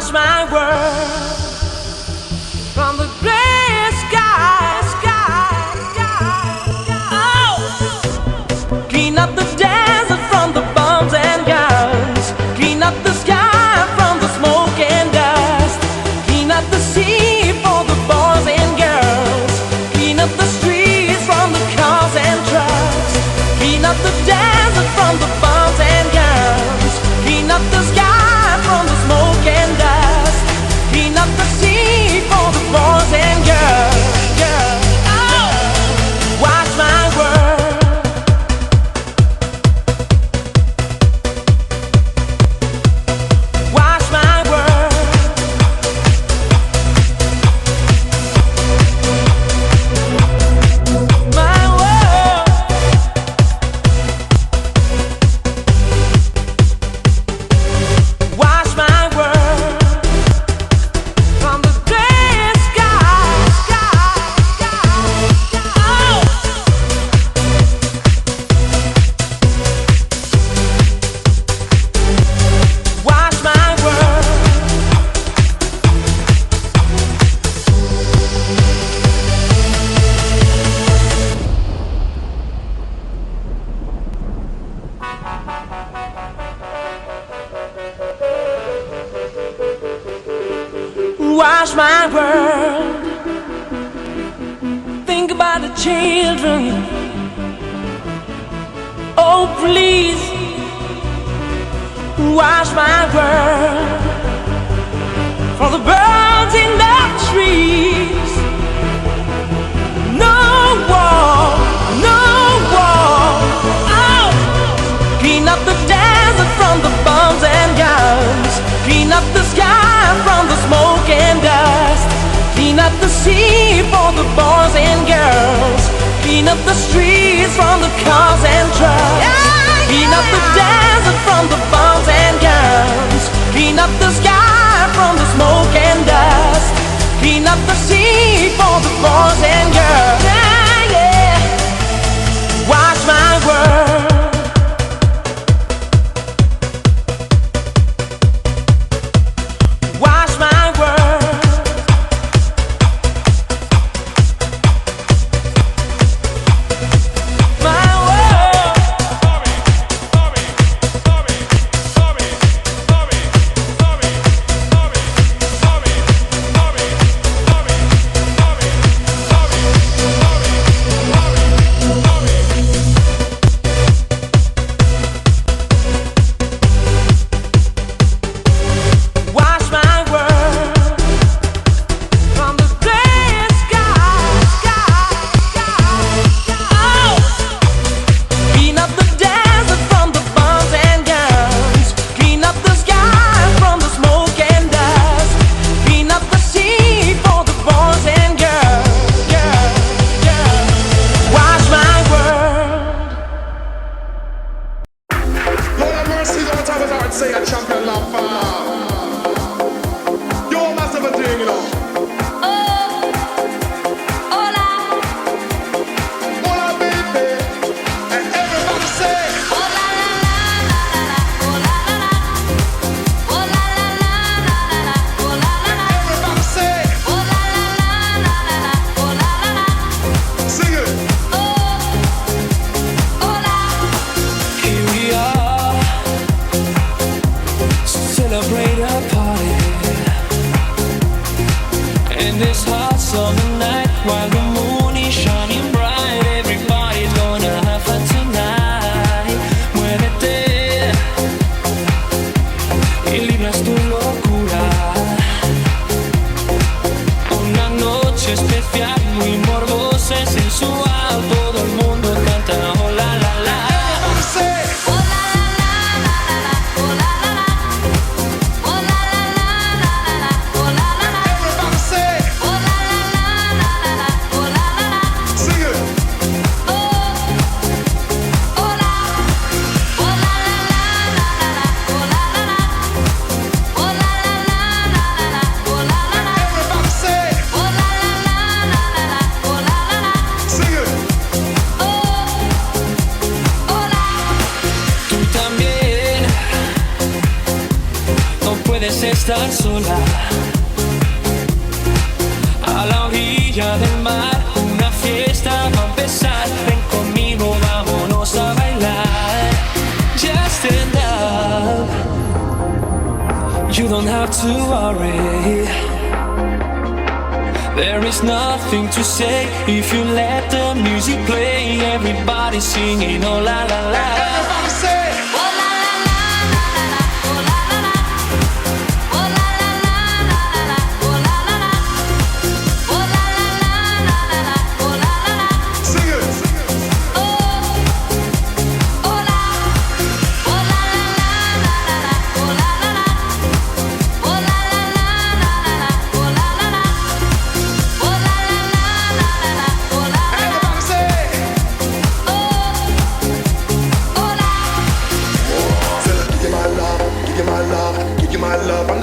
Wash my world from the gray sky, oh. Clean up the desert from the bombs and guns. Clean up the sky from the smoke and dust. Clean up the sea for the boys and girls. Clean up the streets from the cars and trucks. Clean up the desert from the bombs and guns. Clean up the sky from the smoke and dust. Clean up the sea for the boys and girls. Oh. Wash my world. Wash my world. My world. Wash my world from the gray sky, oh. Wash my world. Wash my world. Think about the children. Oh, please. Wash my world. For the birds in the trees. No war, no war. Oh. Clean up the desert from the bombs and guns. Clean up the sky from the smoke and dust. Clean up the sea for the boys and girls. Clean up the streets from the cars and trucks. Clean up the desert from the bombs and guns. Clean up the sky from the smoke and dust. Clean up the sea for the boys and girls. Yeah, yeah. Wash my world. Wash my world. My world. estar sola a la orilla del mar. Una fiesta va a empezar. Ven conmigo, vámonos a bailar. Just stand up. You don't have to worry. There is nothing to say if you let the music play. Everybody singing, oh la la la. Everybody say.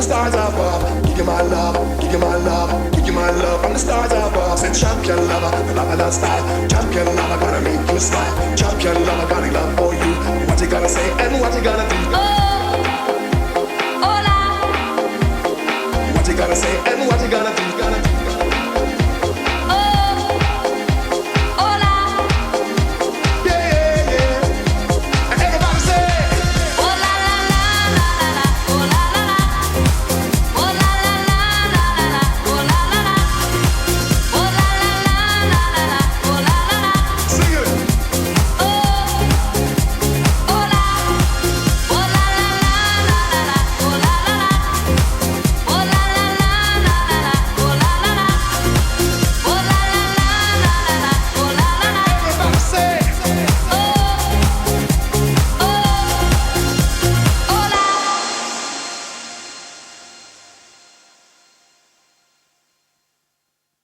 Stars above, give you my love, give you my love, give you my love from the stars above. Say champion lover, the love of that style. Champion lover, gonna make you smile. Champion lover, got a love for you. What you gonna say and what you gonna do